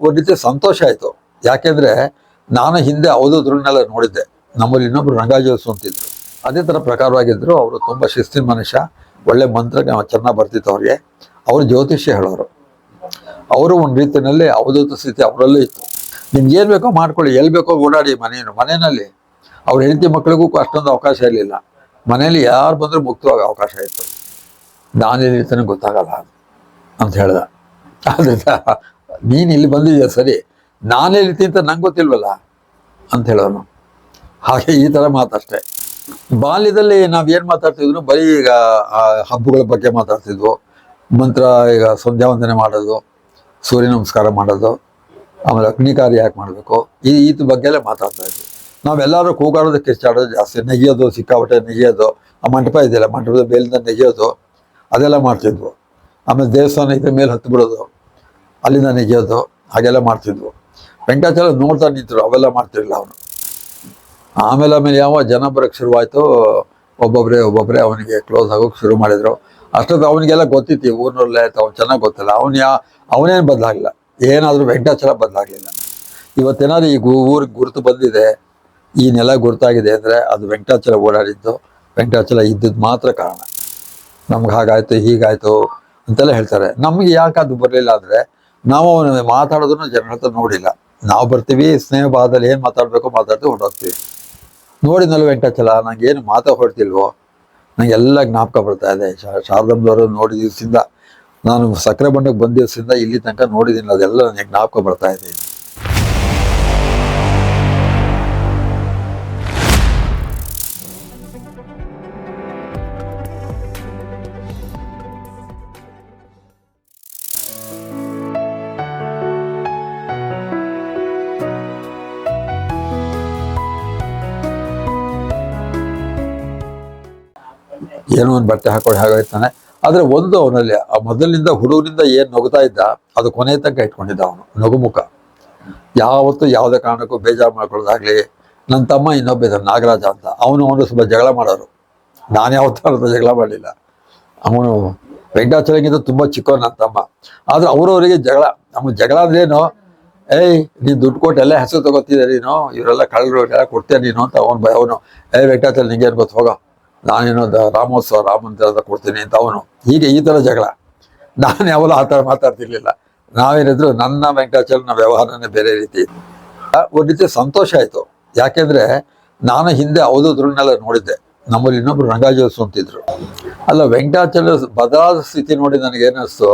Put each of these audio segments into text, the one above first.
ಒಂದು ರೀತಿ ಸಂತೋಷ ಆಯಿತು. ಯಾಕೆಂದರೆ ನಾನು ಹಿಂದೆ ಅವಧೂತರನ್ನೆಲ್ಲ ನೋಡಿದ್ದೆ. ನಮ್ಮಲ್ಲಿ ಇನ್ನೊಬ್ರು ರಂಗಾಜೋಸು ಅಂತಿದ್ರು, ಅದೇ ಥರ ಪ್ರಕಾರವಾಗಿದ್ದರು. ಅವರು ತುಂಬ ಶಿಸ್ತಿನ ಮನುಷ್ಯ, ಒಳ್ಳೆ ಮಂತ್ರ ಚೆನ್ನಾಗಿ ಬರ್ತಿತ್ತು ಅವ್ರಿಗೆ. ಅವರು ಜ್ಯೋತಿಷ್ಯ ಹೇಳೋರು. ಅವರು ಒಂದು ರೀತಿಯಲ್ಲಿ ಅವಧೂತ ಸ್ಥಿತಿ ಅವರಲ್ಲೂ ಇತ್ತು. ನಿಮ್ಗೆ ಏನು ಬೇಕೋ ಮಾಡ್ಕೊಳ್ಳಿ, ಎಲ್ಲಿ ಬೇಕೋ ಓಡಾಡಿ. ಮನೆಯಲ್ಲಿ ಅವ್ರ ಹೆಂಡತಿ ಮಕ್ಕಳಿಗೂ ಅಷ್ಟೊಂದು ಅವಕಾಶ ಇರಲಿಲ್ಲ. ಮನೆಯಲ್ಲಿ ಯಾರು ಬಂದರೂ ಮುಕ್ತವಾಗಿ ಅವಕಾಶ ಇತ್ತು. ನಾನೇನಿರ್ತಾನೆ ಗೊತ್ತಾಗಲ್ಲ ಅಂತ ಹೇಳ್ದ. ಆದ್ರಿಂದ ನೀನು ಇಲ್ಲಿ ಬಂದಿದ್ಯಾ ಸರಿ, ನಾನೇಲಿರ್ತೀನಿ ಅಂತ ನಂಗೆ ಗೊತ್ತಿಲ್ವಲ್ಲ ಅಂತ ಹೇಳೋನು. ಹಾಗೆ ಈ ಥರ ಮಾತಷ್ಟೇ. ಬಾಲ್ಯದಲ್ಲಿ ನಾವೇನು ಮಾತಾಡ್ತಿದ್ರು, ಬರೀ ಈಗ ಹಬ್ಬಗಳ ಬಗ್ಗೆ ಮಾತಾಡ್ತಿದ್ವು. ಮಂತ್ರ, ಈಗ ಸಂಧ್ಯಾ ವಂದನೆ ಮಾಡೋದು, ಸೂರ್ಯ ನಮಸ್ಕಾರ ಮಾಡೋದು, ಆಮೇಲೆ ಅಗ್ನಿಕಾರ್ಯ ಯಾಕೆ ಮಾಡಬೇಕು, ಈತ ಬಗ್ಗೆಲ್ಲ ಮಾತಾಡ್ತಾ ಇದ್ವಿ. ನಾವೆಲ್ಲರೂ ಕೂಗಾಡೋದು, ಕಿಚ್ಚಾಡೋದು ಜಾಸ್ತಿ. ನೆಗೆಯೋದು, ಸಿಕ್ಕಾಪಟ್ಟೆ ನೆಗೆಯೋದು. ಆ ಮಂಟಪ ಇದೆಯಲ್ಲ, ಮಂಟಪದ ಮೇಲಿಂದ ನೆಗೆಯೋದು, ಅದೆಲ್ಲ ಮಾಡ್ತಿದ್ವು. ಆಮೇಲೆ ದೇವಸ್ಥಾನ ಇದ್ರ ಮೇಲೆ ಹತ್ತು ಬಿಡೋದು, ಅಲ್ಲಿಂದ ನೆಗೆಯೋದು, ಹಾಗೆಲ್ಲ ಮಾಡ್ತಿದ್ವು. ವೆಂಕಟಾಚಲ ನೋಡ್ತಾ ನಿಂತರು, ಅವೆಲ್ಲ ಮಾಡ್ತಿರಲಿಲ್ಲ ಅವನು. ಆಮೇಲೆ ಯಾವ ಜನ ಬರೋಕ್ಕೆ ಶುರುವಾಯಿತು. ಒಬ್ಬೊಬ್ಬರೇ ಅವನಿಗೆ ಕ್ಲೋಸ್ ಆಗೋಕ್ಕೆ ಶುರು ಮಾಡಿದರು. ಅಷ್ಟೊತ್ತು ಅವನಿಗೆಲ್ಲ ಗೊತ್ತಿತ್ತು, ಊರಿನಲ್ಲೇ ಆಯ್ತು, ಅವ್ನು ಚೆನ್ನಾಗಿ ಗೊತ್ತಿಲ್ಲ. ಅವನೇನು ಬದಲಾಗಲಿಲ್ಲ, ಏನಾದರೂ ವೆಂಕಟಾಚಲ ಬದಲಾಗಲಿಲ್ಲ. ಇವತ್ತೇನಾದ್ರು ಈಗ ಊರಿಗೆ ಗುರುತು ಬಂದಿದೆ, ಈ ನೆಲ ಗುರುತಾಗಿದೆ ಅಂದರೆ ಅದು ವೆಂಕಟಾಚಲ ಓಡಾಡಿದ್ದು, ವೆಂಕಟಾಚಲ ಇದ್ದದ್ದು ಮಾತ್ರ ಕಾರಣ. ನಮ್ಗೆ ಹಾಗಾಯಿತು ಹೀಗಾಯಿತು ಅಂತೆಲ್ಲ ಹೇಳ್ತಾರೆ. ನಮಗೆ ಯಾಕೆ ಅದು ಬರಲಿಲ್ಲ ಅಂದರೆ, ನಾವು ಮಾತಾಡೋದನ್ನು ಜನರ ಹತ್ರ ನೋಡಿಲ್ಲ. ನಾವು ಬರ್ತೀವಿ, ಸ್ನೇಹ ಭಾವದಲ್ಲಿ ಏನು ಮಾತಾಡಬೇಕು ಮಾತಾಡ್ತೀವಿ, ಹೊರಟೋಗ್ತೀವಿ. ನೋಡಿದ್ನಲ್ಲ ವೆಂಕಟಾಚಲ, ನಂಗೆ ಏನು ಹೊರಡ್ತಿಲ್ವೋ, ನನಗೆಲ್ಲ ಜ್ಞಾಪಕ ಬರ್ತಾ ಇದೆ. ಶಾರದಮ್ಮದವರು ನೋಡಿದ ದಿವಸದಿಂದ, ನಾನು ಸಕ್ಕರೆ ಬಂಡಕ್ಕೆ ಬಂದ ದಿವಸದಿಂದ ಇಲ್ಲಿ ತನಕ ನೋಡಿದ್ದೀನಿ, ಅದೆಲ್ಲ ನನಗೆ ಜ್ಞಾಪಕ ಬರ್ತಾ ಇದೆ. ಏನೋ ಒಂದು ಬಟ್ಟೆ ಹಾಕೊಂಡು ಹಾಗಾಯ್ತಾನೆ. ಆದರೆ ಒಂದು ಅವನಲ್ಲಿ ಆ ಮೊದಲಿನಿಂದ ಹುಡುಗನಿಂದ ಏನು ನಗುತ್ತಾ ಇದ್ದ, ಅದು ಕೊನೆ ತನಕ ಇಟ್ಕೊಂಡಿದ್ದ ಅವನು. ನಗುಮುಖ, ಯಾವತ್ತೂ ಯಾವುದೇ ಕಾರಣಕ್ಕೂ ಬೇಜಾರು ಮಾಡ್ಕೊಳ್ಳೋದಾಗಲಿ. ನನ್ನ ತಮ್ಮ ಇನ್ನೊಬ್ಬ ಇದ್ದ ನಾಗರಾಜ ಅಂತ, ಅವನು ಸ್ವಲ್ಪ ಜಗಳ ಮಾಡೋರು. ನಾನು ಯಾವತ್ತೂ ಜಗಳ ಮಾಡಲಿಲ್ಲ. ಅವನು ವೆಂಕಟಾಚಲಗಿಂತ ತುಂಬ ಚಿಕ್ಕವನು ನನ್ನ ತಮ್ಮ. ಆದರೆ ಅವರವರಿಗೆ ಜಗಳ. ನಮ್ಮ ಜಗಳ ಅಂದ್ರೇನು, ನೀನು ದುಡ್ಡು ಕೊಟ್ಟು ಎಲ್ಲ ಹೆಸರು ತಗೋತಿದ್ದೆ ನೀನು, ಇವರೆಲ್ಲ ಕಳ್ಳರು ಎಲ್ಲ ಕೊಡ್ತೇನೆ ನೀನು ಅಂತ ಅವನು ವೆಂಕಟಾಚಲ ನಿಂಗೆ ಏನು ಗೊತ್ತು, ಹೋಗೋ, ನಾನೇನೋ ರಾಮೋತ್ಸವ ರಾಮಂದಿರದ ಕೊಡ್ತೀನಿ ಅಂತ ಅವನು. ಹೀಗೆ ಈ ಥರ ಜಗಳ. ನಾನು ಯಾವಲ್ಲ ಆ ಥರ ಮಾತಾಡ್ತಿರ್ಲಿಲ್ಲ. ನಾವೇನಿದ್ರು ನನ್ನ ವೆಂಕಟಾಚಲನ ವ್ಯವಹಾರನೇ ಬೇರೆ ರೀತಿ. ಒಂದು ರೀತಿ ಸಂತೋಷ ಆಯಿತು. ಯಾಕೆಂದರೆ ನಾನು ಹಿಂದೆ ಅವಧೂತರನ್ನೆಲ್ಲ ನೋಡಿದ್ದೆ. ನಮ್ಮಲ್ಲಿ ಇನ್ನೊಬ್ರು ರಂಗಾಜೋಸು ಅಂತಿದ್ರು. ಅಲ್ಲ, ವೆಂಕಟಾಚಲ ಬದಲಾದ ಸ್ಥಿತಿ ನೋಡಿ ನನಗೇನಿಸ್ತು,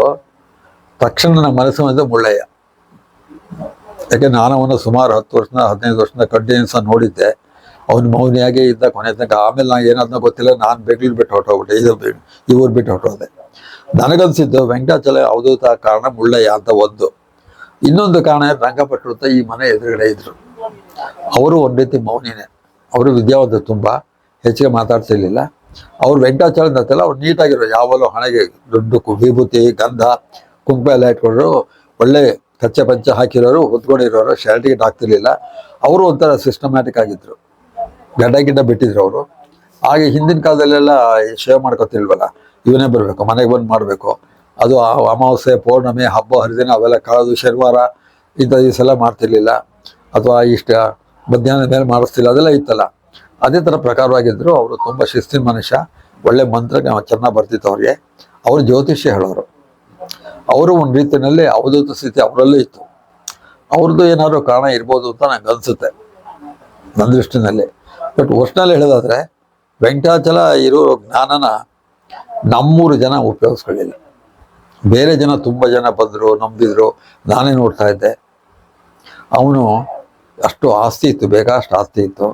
ತಕ್ಷಣ ನನ್ನ ಮನಸ್ಸು ಬಂದ ಮುಳ್ಳಯ್ಯ. ಯಾಕೆ ನಾನು ಅವನು ಸುಮಾರು 10-15 ವರ್ಷದ ಕಂಟಿನ್ಯೂಸ್ ನೋಡಿದ್ದೆ. ಅವನು ಮೌನಿಯಾಗೇ ಇದ್ದ ಕೊನೆ ತನಕ. ಆಮೇಲೆ ನಾನು ಏನಾದ್ನೋ ಗೊತ್ತಿಲ್ಲ, ನಾನು ಬೆಂಗಳೂರು ಬಿಟ್ಟು ಹೊರಟೋಗ್ಬಿಟ್ಟೆ, ಈ ಊರು ಬಿಟ್ಟು ಹೊರಟೋದೆ. ನನಗನ್ಸಿದ್ದು ವೆಂಕಟಾಚಲ ಅವಧೂತ ಕಾರಣ ಮುಳ್ಳಯ್ಯ ಅಂತ ಒಂದು. ಇನ್ನೊಂದು ಕಾರಣ ರಂಗಭಟ್ರು ಅಂತ ಈ ಮನೆ ಎದುರುಗಡೆ ಇದ್ರು. ಅವರು ಒಂದು ರೀತಿ ಮೌನಿನೇ. ಅವರು ವಿದ್ಯಾವಂತ, ತುಂಬ ಹೆಚ್ಚಿಗೆ ಮಾತಾಡ್ತಿರ್ಲಿಲ್ಲ. ಅವ್ರು ವೆಂಕಟಾಚಲದಂತೆಲ್ಲ ಅವ್ರು ನೀಟಾಗಿರೋ, ಯಾವಲ್ಲೂ ಹಣೆಗೆ ದೊಡ್ಡ ವಿಭೂತಿ ಗಂಧ ಕುಂಕುಮ ಎಲ್ಲ ಇಟ್ಕೊಂಡ್ರು, ಒಳ್ಳೆ ಕಚ್ಚೆ ಪಂಚೆ ಹಾಕಿರೋರು, ಹೊತ್ಕೊಂಡಿರೋರು, ಶರ್ಟಿಗೆ ಹಾಕ್ತಿರ್ಲಿಲ್ಲ. ಅವರು ಒಂಥರ ಸಿಸ್ಟಮ್ಯಾಟಿಕ್ ಆಗಿದ್ರು. ಗಡ್ಡ ಬಿಟ್ಟಿದ್ರು ಅವರು. ಹಾಗೆ ಹಿಂದಿನ ಕಾಲದಲ್ಲೆಲ್ಲ ಶೇವ್ ಮಾಡ್ಕೊತಿಲ್ವಲ್ಲ, ಇವನೇ ಬರಬೇಕು, ಮನೆಗೆ ಬಂದು ಮಾಡಬೇಕು. ಅದು ಅಮಾವಾಸ್ಯೆ, ಪೌರ್ಣಮಿ, ಹಬ್ಬ ಹರಿದಿನ ಅವೆಲ್ಲ ಕಳೆದು ಶನಿವಾರ ಇಂಥ ದಿವಸ ಎಲ್ಲ ಮಾಡ್ತಿರ್ಲಿಲ್ಲ. ಅಥವಾ ಇಷ್ಟ ಮಧ್ಯಾಹ್ನದ ಮೇಲೆ ಮಾಡಿಸ್ತಿಲ್ಲ, ಅದೆಲ್ಲ ಇತ್ತಲ್ಲ. ಅದೇ ಥರ ಪ್ರಕಾರವಾಗಿದ್ದರು. ಅವರು ತುಂಬ ಶಿಸ್ತಿನ ಮನುಷ್ಯ, ಒಳ್ಳೆ ಮಂತ್ರ ಚೆನ್ನಾಗಿ ಬರ್ತಿತ್ತು ಅವ್ರಿಗೆ. ಅವರು ಜ್ಯೋತಿಷ್ಯ ಹೇಳೋರು. ಅವರು ಒಂದು ರೀತಿಯಲ್ಲಿ ಅವಧೂತ ಸ್ಥಿತಿ ಅವರಲ್ಲೂ ಇತ್ತು. ಅವ್ರದ್ದು ಏನಾದರೂ ಕಾರಣ ಇರ್ಬೋದು ಅಂತ ನಂಗೆ ಅನಿಸುತ್ತೆ, ನನ್ನ ದೃಷ್ಟಿನಲ್ಲಿ. ಬಟ್ ಒಟ್ಟಿನಲ್ಲಿ ಹೇಳೋದಾದರೆ ವೆಂಕಟಾಚಲ ಇರೋ ಜ್ಞಾನನ ನಮ್ಮೂರು ಜನ ಉಪಯೋಗಿಸ್ಕೊಳ್ಳಿಲ್ಲ. ಬೇರೆ ಜನ ತುಂಬ ಜನ ಬಂದರು, ನಂಬಿದ್ರು. ನಾನೇ ನೋಡ್ತಾ ಇದ್ದೆ. ಅವನು ಅಷ್ಟು ಆಸ್ತಿ ಇತ್ತು, ಬೇಕಾಷ್ಟು ಆಸ್ತಿ ಇತ್ತು.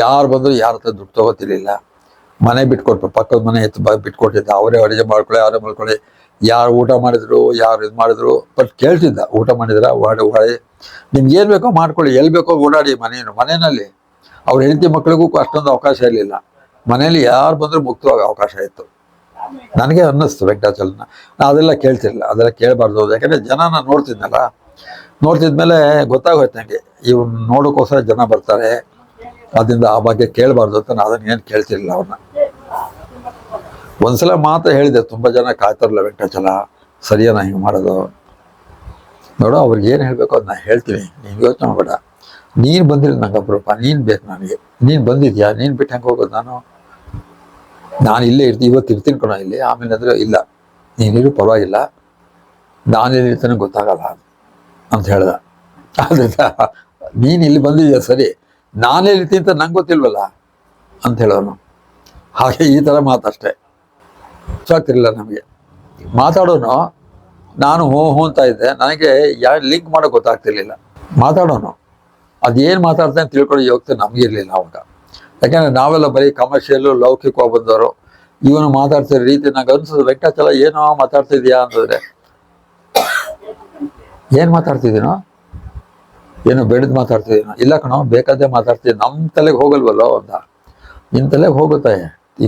ಯಾರು ಬಂದರೂ ಯಾರ ಹತ್ರ ದುಡ್ಡು ತಗೋತಿರ್ಲಿಲ್ಲ. ಮನೆ ಬಿಟ್ಕೊಟ್ಟು, ಪಕ್ಕದ ಮನೆ ಬಿಟ್ಕೊಟ್ಟಿದ್ದ. ಅವರೇ ಅಡುಗೆ ಮಾಡ್ಕೊಳ್ಳಿ, ಅವರೇ ಮಾಡ್ಕೊಳ್ಳಿ. ಯಾರು ಊಟ ಮಾಡಿದ್ರು, ಯಾರು ಇದು ಮಾಡಿದ್ರು, ಬಟ್ ಕೇಳ್ತಿದ್ದ, ಊಟ ಮಾಡಿದ್ರ, ಓಡಾಡಿ ನಿಮ್ಗೆ ಏನು ಬೇಕೋ ಮಾಡ್ಕೊಳ್ಳಿ, ಎಲ್ಲಿ ಬೇಕೋ ಓಡಾಡಿ. ಮನೆಯಲ್ಲಿ ಅವ್ರ ಹೆಂಡತಿ ಮಕ್ಕಳಿಗೂ ಅಷ್ಟೊಂದು ಅವಕಾಶ ಇರಲಿಲ್ಲ. ಮನೇಲಿ ಯಾರು ಬಂದರೂ ಮುಕ್ತವಾಗಿ ಅವಕಾಶ ಇತ್ತು. ನನಗೆ ಅನ್ನಿಸ್ತು ವೆಂಕಟಾಚಲನ. ನಾನು ಅದೆಲ್ಲ ಕೇಳ್ತಿರಲಿಲ್ಲ, ಅದೆಲ್ಲ ಕೇಳಬಾರ್ದು. ಯಾಕಂದರೆ ಜನನ ನೋಡ್ತಿದ್ಮೇಲೆ ಗೊತ್ತಾಗೋಯ್ತು ನನಗೆ, ಇವ್ನು ನೋಡೋಕ್ಕೋಸ್ಕರ ಜನ ಬರ್ತಾರೆ, ಅದರಿಂದ ಆ ಬಗ್ಗೆ ಕೇಳಬಾರ್ದು ಅಂತ ನಾನು ಅದನ್ನ ಏನು ಕೇಳ್ತಿರಲಿಲ್ಲ ಅವ್ರನ್ನ. ಒಂದ್ಸಲ ಮಾತ್ರ ಹೇಳಿದೆ, ತುಂಬ ಜನ ಕಾಯ್ತಾರಲ್ಲ ವೆಂಕಟಾಚಲ, ಸರಿಯಾನ ಹಿಂಗೆ ಮಾಡೋದು ನೋಡು, ಅವ್ರಿಗೆ ಏನು ಹೇಳಬೇಕು ಅದು ನಾನು ಹೇಳ್ತೀನಿ, ನೀನು ಯೋಚನೆ ಮಾಡಬೇಡ. ನೀನು ಬಂದಿಲ್ಲ ನಂಗೆ ಅಪರೂಪ, ನೀನು ಬೇಕು ನನಗೆ. ನೀನು ಬಂದಿದ್ಯಾ, ನೀನು ಬಿಟ್ಟು ಹೆಂಗೆ ಹೋಗೋದು ನಾನು ಇಲ್ಲೇ ಇರ್ತೀನಿ, ಇವತ್ತು ಇರ್ತೀನಿ ಕಣ ಇಲ್ಲಿ, ಆಮೇಲೆ ಅಂದರೆ ಇಲ್ಲ ನೀನಿರು ಪರವಾಗಿಲ್ಲ, ನಾನೆಲ್ಲಿ ಇರ್ತಾನೆ ಗೊತ್ತಾಗಲ್ಲ ಅಂತ ಹೇಳ್ದ. ಆದ್ದರಿಂದ ನೀನು ಇಲ್ಲಿ ಬಂದಿದ್ಯಾ ಸರಿ, ನಾನೆಲ್ಲಿ ಇರ್ತೀನಿ ಅಂತ ನಂಗೆ ಗೊತ್ತಿಲ್ವಲ್ಲ ಅಂತ ಹೇಳೋನು. ಹಾಗೆ ಈ ಥರ ಮಾತಷ್ಟೇ ಗೊತ್ತಾಗ್ತಿರಲಿಲ್ಲ ನಮಗೆ. ಮಾತಾಡೋನು ನಾನು ಹ್ಞೂ ಹ್ಞೂ ಅಂತ ಇದ್ದೆ, ನನಗೆ ಯಾರು ಲಿಂಕ್ ಮಾಡೋಕೆ ಗೊತ್ತಾಗ್ತಿರ್ಲಿಲ್ಲ. ಮಾತಾಡೋನು ಅದೇನು ಮಾತಾಡ್ತಾನೆ ತಿಳ್ಕೊಳ್ಳೋ ಯೋಗ್ಯತೆ ನಮಗಿರಲಿಲ್ಲ ಅವಾಗ. ಯಾಕೆಂದರೆ ನಾವೆಲ್ಲ ಬರೀ ಕಮರ್ಷಿಯಲ್ಲು ಲೌಕಿಕವಾಗಿ ಬಂದವರು. ಇವನು ಮಾತಾಡ್ತಿರೋ ರೀತಿ ನಂಗೆ ಅನ್ಸೋದು, ವೆಂಕಟಾಚಲ ಏನೋ ಮಾತಾಡ್ತಿದ್ಯಾ ಅಂತಂದರೆ, ಏನು ಮಾತಾಡ್ತಿದ್ದೀನೋ, ಏನೋ ಬೆಳೆದು ಮಾತಾಡ್ತಿದ್ದೀನೋ, ಇಲ್ಲ ಕಣೋ ಬೇಕಾದೇ ಮಾತಾಡ್ತಿದ್ದೀನಿ. ನಮ್ಮ ತಲೆಗೆ ಹೋಗಲ್ವಲ್ಲೋ ಅಂತ. ನಿನ್ನ ತಲೆಗೆ ಹೋಗುತ್ತೆ,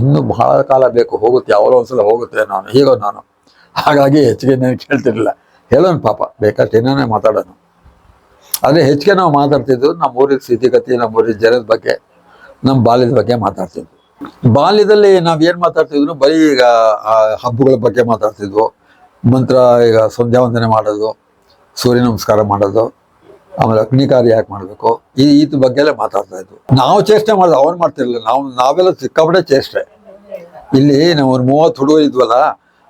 ಇನ್ನೂ ಬಹಳ ಕಾಲ ಬೇಕು, ಹೋಗುತ್ತೆ, ಯಾವಾಗಲೋ ಒಂದ್ಸಲ ಹೋಗುತ್ತೆ. ಹೀಗೋ ನಾನು ಹಾಗಾಗಿ ಹೆಚ್ಚಿಗೆ ನನಗೆ ಕೇಳ್ತಿರ್ಲಿಲ್ಲ. ಹೇಳೋನು ಪಾಪ ಬೇಕಾಷ್ಟು ಏನೇ ಮಾತಾಡೋನು. ಆದರೆ ಹೆಚ್ಚಿಗೆ ನಾವು ಮಾತಾಡ್ತಿದ್ದು ನಮ್ಮೂರಿನ ಸ್ಥಿತಿಗತಿ, ನಮ್ಮೂರಿನ ಜನದ ಬಗ್ಗೆ, ನಮ್ಮ ಬಾಲ್ಯದ ಬಗ್ಗೆ ಮಾತಾಡ್ತಿದ್ವು. ಬಾಲ್ಯದಲ್ಲಿ ನಾವೇನು ಮಾತಾಡ್ತಿದ್ರು, ಬರೀ ಈಗ ಹಬ್ಬಗಳ ಬಗ್ಗೆ ಮಾತಾಡ್ತಿದ್ವು. ಮಂತ್ರ, ಈಗ ಸಂಧ್ಯಾ ವಂದನೆ ಮಾಡೋದು, ಸೂರ್ಯ ನಮಸ್ಕಾರ ಮಾಡೋದು, ಆಮೇಲೆ ಅಗ್ನಿಕಾರ್ಯ ಯಾಕೆ ಮಾಡಬೇಕು, ಈತ ಬಗ್ಗೆ ಎಲ್ಲ ಮಾತಾಡ್ತಾ ಇದ್ವು. ನಾವು ಚೇಷ್ಟೆ ಮಾಡೋದು, ಅವ್ರು ಮಾಡ್ತಿರ್ಲಿಲ್ಲ. ನಾವೆಲ್ಲ ಸಿಕ್ಕಾಪಟ್ಟೆ ಚೇಷ್ಟೆ. ಇಲ್ಲಿ ನಾವು ಒಂದು 30 ಹುಡುಗರು ಇದ್ವಲ್ಲ,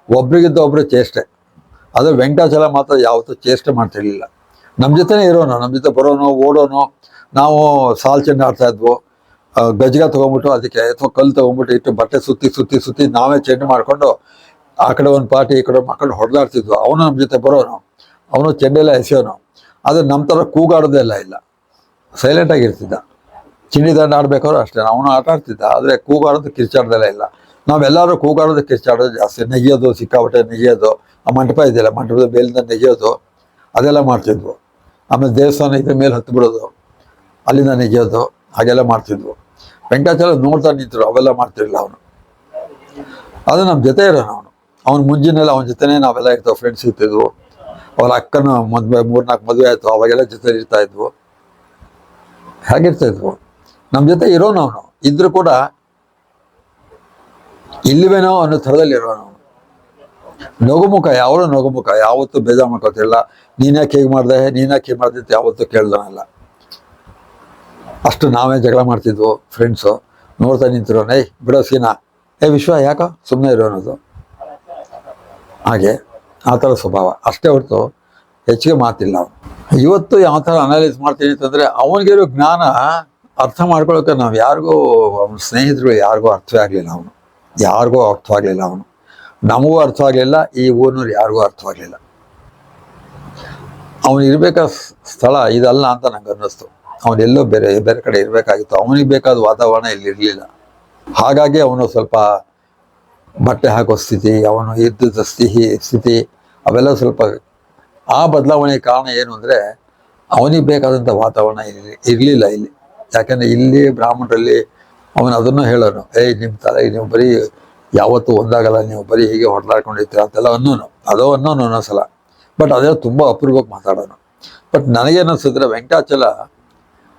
ಒಬ್ರಿಗಿದ್ದ ಒಬ್ರು ಚೇಷ್ಟೆ. ಅದು ವೆಂಕಟಾಚಲ ಮಾತ್ರ ಯಾವತ್ತೂ ಚೇಷ್ಟೆ ಮಾಡ್ತಿರ್ಲಿಲ್ಲ. ನಮ್ಮ ಜೊತೆನೇ ಇರೋನು, ನಮ್ಮ ಜೊತೆ ಬರೋನು, ಓಡೋನು. ನಾವು ಸಾಲ್ ಚೆಂಡು ಆಡ್ತಾ ಇದ್ವು. ಗಜ್ಗ ತೊಗೊಂಬಿಟ್ಟು ಅದಕ್ಕೆ ಅಥವಾ ಕಲ್ಲು ತೊಗೊಂಬಿಟ್ಟು ಇಟ್ಟು ಬಟ್ಟೆ ಸುತ್ತಿ ನಾವೇ ಚೆಂಡು ಮಾಡಿಕೊಂಡು ಆ ಕಡೆ ಒಂದು ಪಾರ್ಟಿ ಈ ಕಡೆ ಮಕ್ಕಳು ಹೊಡೆದಾಡ್ತಿದ್ವು. ಅವನು ನಮ್ಮ ಜೊತೆ ಬರೋನು, ಅವನು ಚೆಂಡೆಲ್ಲ ಎಸೆಯೋನು. ಆದರೆ ನಮ್ಮ ಥರ ಕೂಗಾಡೋದೆಲ್ಲ ಇಲ್ಲ, ಸೈಲೆಂಟಾಗಿರ್ತಿದ್ದ. ಚಿನ್ನಿ ದಂಡ ಆಡ್ಬೇಕಾದ್ರೂ ಅಷ್ಟೇ, ಅವನು ಆಟ ಆಡ್ತಿದ್ದ. ಆದರೆ ಕೂಗಾಡೋದು ಕಿರ್ಚಾಡ್ದೆಲ್ಲ ಇಲ್ಲ. ನಾವೆಲ್ಲರೂ ಕೂಗಾಡೋದು ಕಿರ್ಚಾಡೋದು ಜಾಸ್ತಿ. ನೆಗೆಯೋದು, ಸಿಕ್ಕಾಪಟ್ಟೆ ನೆಗೆಯೋದು. ಆ ಮಂಟಪ ಇದೆಯಲ್ಲ, ಮಂಟಪದ ಮೇಲಿಂದ ನೆಗೆಯೋದು, ಅದೆಲ್ಲ ಮಾಡ್ತಿದ್ವು. ಆಮೇಲೆ ದೇವಸ್ಥಾನ ಇದ್ರ ಮೇಲೆ ಹತ್ತು ಬಿಡೋದು, ಅಲ್ಲಿಂದ ನೆಗೆಯೋದು, ಹಾಗೆಲ್ಲ ಮಾಡ್ತಿದ್ವು. ವೆಂಕಟಾಚಲ ನೋಡ್ತಾ ನಿಂತರು, ಅವೆಲ್ಲ ಮಾಡ್ತಿರಲಿಲ್ಲ ಅವನು. ಅದು ನಮ್ಮ ಜೊತೆ ಇರೋನು ಅವನು. ಅವ್ನು ಮುಂಜಿನೆಲ್ಲ ಅವನ ಜೊತೆನೇ ನಾವೆಲ್ಲ ಇರ್ತವೆ, ಫ್ರೆಂಡ್ಸ್ ಇರ್ತಿದ್ವು. ಅವ್ರ ಅಕ್ಕನ ಮದುವೆ 3-4 ಮದುವೆ ಆಯಿತು, ಅವಾಗೆಲ್ಲ ಜೊತೆ ಇರ್ತಾ ಇದ್ವು. ಹೇಗಿರ್ತಾಯಿದ್ವು, ನಮ್ಮ ಜೊತೆ ಇರೋನು ಅವನು. ಇದ್ರೂ ಕೂಡ ಇಲ್ಲಿವೇನೋ ಅನ್ನೋ ಥರದಲ್ಲಿ ಇರೋನು ಅವನು. ನಗುಮುಖ, ಯಾವಳು ನಗುಮುಖ, ಯಾವತ್ತೂ ಬೇಜಾರು ಮಾಡ್ಕೊತಿರಲಿಲ್ಲ. ನೀನ್ಯಾಕೆ ಹೀಗೆ ಮಾಡಿದೆ, ನೀನ್ಯಾಕೆ ಹೀಗೆ ಮಾಡಿದೆ ಅಂತ ಯಾವತ್ತೂ ಕೇಳ್ದನಲ್ಲ. ಅಷ್ಟು ನಾವೇ ಜಗಳ ಮಾಡ್ತಿದ್ವು ಫ್ರೆಂಡ್ಸು. ನೋಡ್ತಾ ನಿಂತಿರೋ, ಬಿಡೋ ಸೀನಾ, ವಿಶ್ವ ಯಾಕೋ ಸುಮ್ಮನೆ ಇರೋನದು. ಹಾಗೆ ಆ ಥರ ಸ್ವಭಾವ ಅಷ್ಟೇ ಹೊರತು ಹೆಚ್ಚಿಗೆ ಮಾತಿಲ್ಲ ಅವನು. ಇವತ್ತು ಯಾವ ಥರ ಅನಾಲಿಸ್ ಮಾಡ್ತೀನಿ ಅಂತಂದರೆ, ಅವನಿಗಿರೋ ಜ್ಞಾನ ಅರ್ಥ ಮಾಡ್ಕೊಳ್ಳೋಕೆ ನಾವು ಯಾರಿಗೂ, ಅವನ ಸ್ನೇಹಿತರು ಯಾರಿಗೂ ಅರ್ಥವೇ ಆಗಲಿಲ್ಲ. ಯಾರಿಗೂ ಅರ್ಥವಾಗಲಿಲ್ಲ ಅವನು. ನಮಗೂ ಅರ್ಥವಾಗಲಿಲ್ಲ, ಈ ಊರಿನವ್ರು ಯಾರಿಗೂ ಅರ್ಥವಾಗಲಿಲ್ಲ. ಅವನು ಇರಬೇಕಾದ ಸ್ಥಳ ಇದಲ್ಲ ಅಂತ ನಂಗೆ ಅನ್ನಿಸ್ತು. ಅವನೆಲ್ಲೋ ಬೇರೆ ಬೇರೆ ಕಡೆ ಇರಬೇಕಾಗಿತ್ತು. ಅವನಿಗೆ ಬೇಕಾದ ವಾತಾವರಣ ಇಲ್ಲಿ ಇರಲಿಲ್ಲ. ಹಾಗಾಗಿ ಅವನು ಸ್ವಲ್ಪ ಬಟ್ಟೆ ಹಾಕೋ ಸ್ಥಿತಿ, ಅವನು ಇದ್ದ ಸ್ಥಿತಿ ಅವೆಲ್ಲ ಸ್ವಲ್ಪ ಆ ಬದಲಾವಣೆಗೆ ಕಾರಣ ಏನು ಅಂದರೆ, ಅವನಿಗೆ ಬೇಕಾದಂಥ ವಾತಾವರಣ ಇರಲಿಲ್ಲ ಇಲ್ಲಿ. ಯಾಕೆಂದರೆ ಇಲ್ಲಿ ಬ್ರಾಹ್ಮಣರಲ್ಲಿ ಅವನು ಅದನ್ನು ಹೇಳೋನು, ನಿಮ್ಮ ತಲೆ ನೀವು ಬರೀ ಯಾವತ್ತೂ ಒಂದಾಗಲ್ಲ, ನೀವು ಬರೀ ಹೀಗೆ ಹೊಡೆದಾಡ್ಕೊಂಡಿರ್ತೀರ ಅಂತೆಲ್ಲ ಅನ್ನೋನು ಒಂದೊಂದ್ಸಲ. ಬಟ್ ಅದೆಲ್ಲ ತುಂಬ ಅಪರೂಪಕ್ಕೆ ಮಾತಾಡೋನು. ಬಟ್ ನನಗೇನಿಸಿದ್ರೆ ವೆಂಕಟಾಚಲ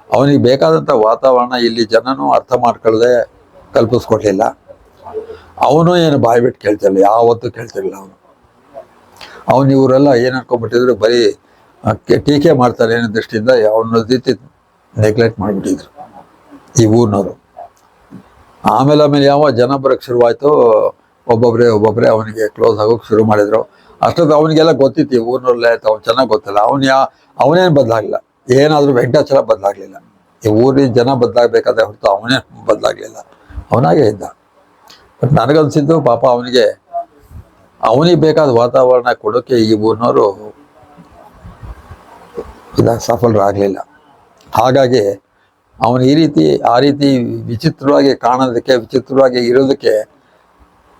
ಅವನಿಗೆ ಬೇಕಾದಂಥ ವಾತಾವರಣ ಇಲ್ಲಿ ಜನನೂ ಅರ್ಥ ಮಾಡ್ಕೊಳ್ಳದೆ ಕಲ್ಪಿಸ್ಕೊಡ್ಲಿಲ್ಲ. ಅವನು ಏನು ಬಾಯಿ ಬಿಟ್ಟು ಕೇಳ್ತಿರಲಿಲ್ಲ, ಯಾವತ್ತೂ ಕೇಳ್ತಿರಲಿಲ್ಲ ಅವನು. ಇವರೆಲ್ಲ ಏನು ಅನ್ಕೊಂಡ್ಬಿಟ್ಟಿದ್ರು, ಬರೀ ಟೀಕೆ ಮಾಡ್ತಾರೆ ಅನ್ನೋ ದೃಷ್ಟಿಯಿಂದ ಅವನ ರೀತಿ ನೆಗ್ಲೆಕ್ಟ್ ಮಾಡಿಬಿಟ್ಟಿದ್ರು ಈ ಊರಿನವರು. ಆಮೇಲೆ ಯಾವ ಜನ ಬರೋಕ್ಕೆ ಶುರುವಾಯಿತು, ಒಬ್ಬೊಬ್ಬರೇ ಅವನಿಗೆ ಕ್ಲೋಸ್ ಆಗೋಕ್ಕೆ ಶುರು ಮಾಡಿದರು. ಅಷ್ಟೊತ್ತು ಅವನಿಗೆಲ್ಲ ಗೊತ್ತಿತ್ತು ಈ ಊರಿನವ್ರಲ್ಲೇ ಆಯ್ತು, ಅವ್ನು ಚೆನ್ನಾಗಿ ಗೊತ್ತಿಲ್ಲ. ಅವನೇನು ಬದಲಾಗಲಿಲ್ಲ, ಏನಾದರೂ ವೆಂಕಟಾಚಲ ಬದಲಾಗಲಿಲ್ಲ. ಈ ಊರಿನ ಜನ ಬದಲಾಗಬೇಕಾದ್ರೆ ಹೊರತು ಅವನೇ ಬದಲಾಗಲಿಲ್ಲ, ಅವನಾಗೇ ಇದ್ದ. ಬಟ್ ನನಗನ್ಸಿದ್ದು ಪಾಪ ಅವನಿಗೆ ಬೇಕಾದ ವಾತಾವರಣ ಕೊಡೋಕ್ಕೆ ಈ ಊರಿನವರು ಸಫಲರಾಗಲಿಲ್ಲ. ಹಾಗಾಗಿ ಅವನು ಆ ರೀತಿ ವಿಚಿತ್ರವಾಗಿ ಕಾಣೋದಕ್ಕೆ, ವಿಚಿತ್ರವಾಗಿ ಇರೋದಕ್ಕೆ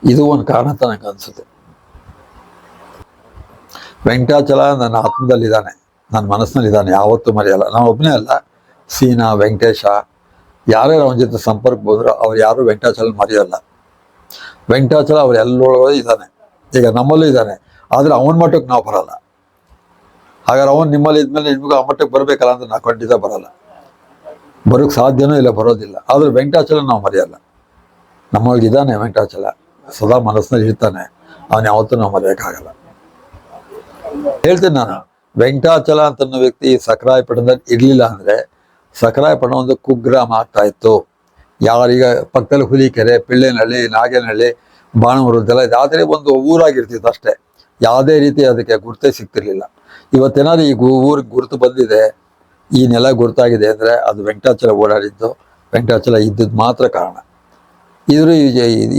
ಇದು ಒಂದು ಕಾರಣ ಅಂತ ನನಗೆ ಅನಿಸುತ್ತೆ. ವೆಂಕಟಾಚಲ ನನ್ನ ಆತ್ಮದಲ್ಲಿದ್ದಾನೆ, ನನ್ನ ಮನಸ್ಸಿನಲ್ಲಿದ್ದಾನೆ, ಯಾವತ್ತೂ ಮರೆಯಲ್ಲ. ನಾನು ಒಬ್ಬನೇ ಅಲ್ಲ, ಸೀನಾ, ವೆಂಕಟೇಶ, ಯಾರ್ಯಾರು ಅವನ ಜೊತೆ ಸಂಪರ್ಕ ಬಂದರೂ ಅವ್ರು ಯಾರೂ ವೆಂಕಟಾಚಲ ಮರೆಯೋಲ್ಲ. ವೆಂಕಟಾಚಲ ಅವರೆಲ್ಲೊಳಗೆ ಇದ್ದಾನೆ, ಈಗ ನಮ್ಮಲ್ಲೂ ಇದ್ದಾನೆ. ಆದರೆ ಅವನ ಮಟ್ಟಕ್ಕೆ ನಾವು ಬರೋಲ್ಲ. ಹಾಗಾದ್ರೆ ಅವನು ನಿಮ್ಮಲ್ಲಿ ಇದ್ಮೇಲೆ ನಿಮಗೂ ಆ ಮಟ್ಟಕ್ಕೆ ಬರಬೇಕಲ್ಲ ಅಂದ್ರೆ ನಾವು ಖಂಡಿತ ಬರೋಲ್ಲ, ಬರೋಕ್ಕೆ ಸಾಧ್ಯನೂ ಇಲ್ಲ, ಬರೋದಿಲ್ಲ. ಆದರೆ ವೆಂಕಟಾಚಲ ನಾವು ಮರೆಯಲ್ಲ. ನಮ್ಮೊಳಗಿದ್ದಾನೆ ವೆಂಕಟಾಚಲ, ಸದಾ ಮನಸ್ಸಿನಲ್ಲಿ ಇರ್ತಾನೆ. ಅವನು ಯಾವತ್ತೂ ನಾವು ಮರೆಯೋಕ್ಕಾಗಲ್ಲ. ಹೇಳ್ತೀನಿ ನಾನು, ವೆಂಕಟಾಚಲ ಅಂತ ಅನ್ನೋ ವ್ಯಕ್ತಿ ಸಕ್ರಾಯಪಟ್ಟಣದಲ್ಲಿ ಇರಲಿಲ್ಲ ಅಂದರೆ ಸಕ್ರಾಯಪಟ್ಟಣ ಒಂದು ಕುಗ್ರಾಮ ಆಗ್ತಾ ಇತ್ತು. ಯಾರೀಗ ಪಕ್ಕದಲ್ಲಿ ಹುಲಿಕೆರೆ, ಪಿಳ್ಳೆನಹಳ್ಳಿ, ನಾಗೇನಹಳ್ಳಿ, ಬಾಣವೃದ್ದೆಲ್ಲ ಇದಾದರೆ ಒಂದು ಊರಾಗಿರ್ತಿತ್ತು ಅಷ್ಟೇ. ಯಾವುದೇ ರೀತಿ ಅದಕ್ಕೆ ಗುರುತೇ ಸಿಗ್ತಿರ್ಲಿಲ್ಲ. ಇವತ್ತೇನಾದ್ರು ಈ ಊರಿಗೆ ಗುರುತು ಬಂದಿದೆ, ಈ ನೆಲ ಗುರುತಾಗಿದೆ ಅಂದರೆ ಅದು ವೆಂಕಟಾಚಲ ಓಡಾಡಿದ್ದು, ವೆಂಕಟಾಚಲ ಇದ್ದದ್ದು ಮಾತ್ರ ಕಾರಣ.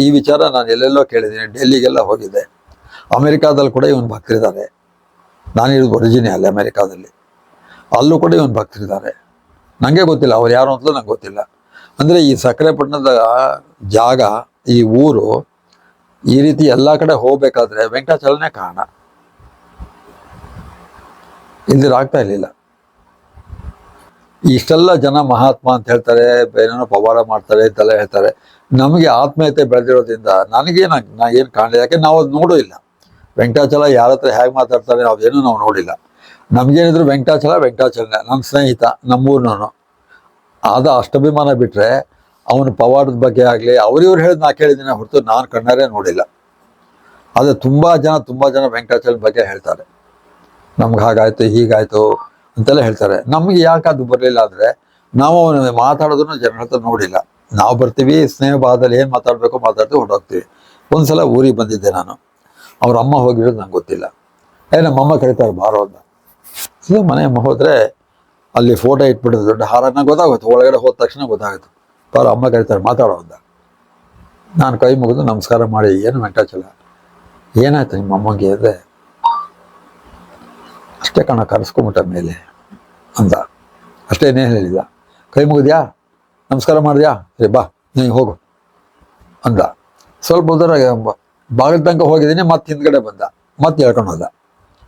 ಈ ವಿಚಾರ ನಾನು ಎಲ್ಲೆಲ್ಲೋ ಕೇಳಿದ್ದೀನಿ, ಡೆಲ್ಲಿಗೆಲ್ಲ ಹೋಗಿದ್ದೆ. ಅಮೆರಿಕಾದಲ್ಲಿ ಕೂಡ ಇವನು ಭಕ್ತರಿದ್ದಾರೆ. ನಾನಿರೋದು ಒರಿಜಿನಲ್ ಅಮೆರಿಕಾದಲ್ಲಿ, ಅಲ್ಲೂ ಕೂಡ ಇವನು ಭಕ್ತರಿದ್ದಾರೆ. ನನಗೆ ಗೊತ್ತಿಲ್ಲ ಅವ್ರು ಯಾರು ಅಂತಲೂ ನಂಗೆ ಗೊತ್ತಿಲ್ಲ. ಅಂದರೆ ಈ ಸಕ್ರೆಪಟ್ಟಣದ ಜಾಗ, ಈ ಊರು ಈ ರೀತಿ ಎಲ್ಲ ಕಡೆ ಹೋಗ್ಬೇಕಾದ್ರೆ ವೆಂಕಟಾಚಲನೇ ಕಾರಣ. ಇಲ್ದಿರಾಗ್ತಾ ಇರಲಿಲ್ಲ. ಇಷ್ಟೆಲ್ಲ ಜನ ಮಹಾತ್ಮ ಅಂತ ಹೇಳ್ತಾರೆ, ಏನೇನೋ ಪವಾಡ ಮಾಡ್ತಾರೆ ಅಂತೆಲ್ಲ ಹೇಳ್ತಾರೆ. ನಮಗೆ ಆತ್ಮೀಯತೆ ಬೆಳೆದಿರೋದ್ರಿಂದ ನಾ ಏನು ಕಾಣಲಿಲ್ಲ. ಯಾಕೆ ನಾವು ಅದು ನೋಡೂ ಇಲ್ಲ. ವೆಂಕಟಾಚಲ ಯಾರ ಹತ್ರ ಹೇಗೆ ಮಾತಾಡ್ತಾರೆ ಅವೇನೂ ನಾವು ನೋಡಿಲ್ಲ. ನಮಗೇನಿದ್ರು ವೆಂಕಟಾಚಲನೇ. ನನ್ನ ಸ್ನೇಹಿತ, ನಮ್ಮೂರಿನವನು, ಆದ ಅಷ್ಟಭಿಮಾನ ಬಿಟ್ಟರೆ ಅವನು ಪವಾಡದ ಬಗ್ಗೆ ಆಗಲಿ ಅವ್ರಿವ್ರು ಹೇಳಿದ್ ನಾ ಕೇಳಿದ್ದೀನಿ ಹೊರತು ನಾನು ಕಣ್ಣಾರೆ ನೋಡಿಲ್ಲ. ಆದರೆ ತುಂಬ ಜನ ವೆಂಕಟಾಚಲ ಬಗ್ಗೆ ಹೇಳ್ತಾರೆ. ನಮ್ಗೆ ಹಾಗಾಯ್ತು ಹೀಗಾಯ್ತು ಅಂತೆಲ್ಲ ಹೇಳ್ತಾರೆ. ನಮಗೆ ಯಾಕೆ ಅದು ಬರಲಿಲ್ಲ ಅಂದರೆ ನಾವು ಮಾತಾಡೋದನ್ನು ಜನರ ಹತ್ರ ನೋಡಿಲ್ಲ. ನಾವು ಬರ್ತೀವಿ, ಸ್ನೇಹ ಭಾವದಲ್ಲಿ ಏನು ಮಾತಾಡಬೇಕು ಮಾತಾಡ್ತೀವಿ, ಹೊರಟೋಗ್ತೀವಿ. ಒಂದ್ಸಲ ಊರಿಗೆ ಬಂದಿದ್ದೆ ನಾನು, ಅವ್ರ ಅಮ್ಮ ಹೋಗಿರೋದು ನಂಗೆ ಗೊತ್ತಿಲ್ಲ. ನಮ್ಮಮ್ಮ ಕರೀತಾರೆ ಬಾರೋ ಅಂತ. ಮನೆ ಹೋದರೆ ಅಲ್ಲಿ ಫೋಟೋ ಇಟ್ಬಿಡೋದು, ದೊಡ್ಡ ಹಾರ. ನಂಗೆ ಗೊತ್ತಾಗುತ್ತೆ, ಒಳಗಡೆ ಹೋದ ತಕ್ಷಣ ಗೊತ್ತಾಗುತ್ತೆ. ಅವ್ರ ಅಮ್ಮ ಕರೀತಾರೆ ಮಾತಾಡೋ ಅಂತ. ನಾನು ಕೈ ಮುಗಿದು ನಮಸ್ಕಾರ ಮಾಡಿ, ಏನು ವೆಂಕಟಾಚಲ ಏನಾಯ್ತು ನಿಮ್ಮ ಅಮ್ಮಂಗೆ ಅಂದರೆ, ಅಷ್ಟೇ ಕಣ ಕರೆಸ್ಕೊಂಬಿಟ್ಟ ಮೇಲೆ ಅಂದ. ಅಷ್ಟೇನೇನು ಹೇಳಿಲ್ಲ. ಕೈ ಮುಗಿದ್ಯಾ, ನಮಸ್ಕಾರ ಮಾಡಿದ್ಯಾ, ಸರಿ ಬಾ ನೀನು ಹೋಗು ಅಂದ. ಸ್ವಲ್ಪ ಹೋದ್ರೆ ಬಾಗಿಲು ತನಕ ಹೋಗಿದ್ದೀನಿ, ಮತ್ತೆ ಹಿಂದ್ಗಡೆ ಬಂದ, ಮತ್ತೆ ಹೇಳ್ಕೊಂಡು ಹೋದ.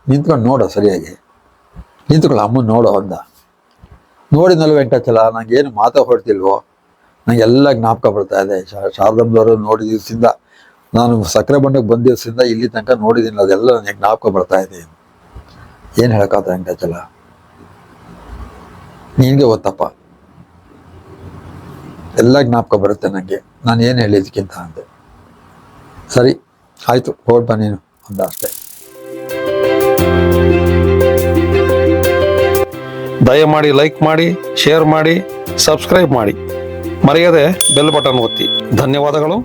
ನಿಂತ್ಕೊಂಡು ನೋಡೋ, ಸರಿಯಾಗಿ ನಿಂತ್ಕೊಳ್ಳೋ, ಅಮ್ಮನ ನೋಡೋ ಅಂದ. ನೋಡಿದ್ನಲ್ಲ ವೆಂಕಟಾಚಲ, ನನಗೇನು ಹೊಡ್ತಿಲ್ವೋ, ನನಗೆಲ್ಲ ಜ್ಞಾಪಕ ಬರ್ತಾ ಇದೆ. ಶಾರದಮ್ಮದವರು ನೋಡಿದ ದಿವಸದಿಂದ, ನಾನು ಸಕ್ಕರೆ ಬಂಡಕ್ಕೆ ಬಂದ ದಿವಸದಿಂದ ಇಲ್ಲಿ ತನಕ ನೋಡಿದ್ದೀನಿ, ಅದೆಲ್ಲ ನನಗೆ ಜ್ಞಾಪಕ ಬರ್ತಾ ಇದೆ. ಏನು ಹೇಳಕ್ಕಾಗ್ತ ವೆಂಕಟಾಚಲ, ನಿನಗೆ ಗೊತ್ತಪ್ಪ, ಎಲ್ಲ ಜ್ಞಾಪಕ ಬರುತ್ತೆ ನನಗೆ, ನಾನು ಏನು ಹೇಳಿದ್ದಕ್ಕಿಂತ ಅಂದೆ. ಸರಿ ಆಯಿತು ಹೊರಡ್ಬ ನೀನು ಅಂದ ಅಷ್ಟೇ. ದಯಮಾಡಿ ಲೈಕ್ ಮಾಡಿ, ಶೇರ್ ಮಾಡಿ, ಸಬ್ಸ್ಕ್ರೈಬ್ ಮಾಡಿ, ಮರೆಯದೆ ಬೆಲ್ ಬಟನ್ ಒತ್ತಿ. ಧನ್ಯವಾದಗಳು.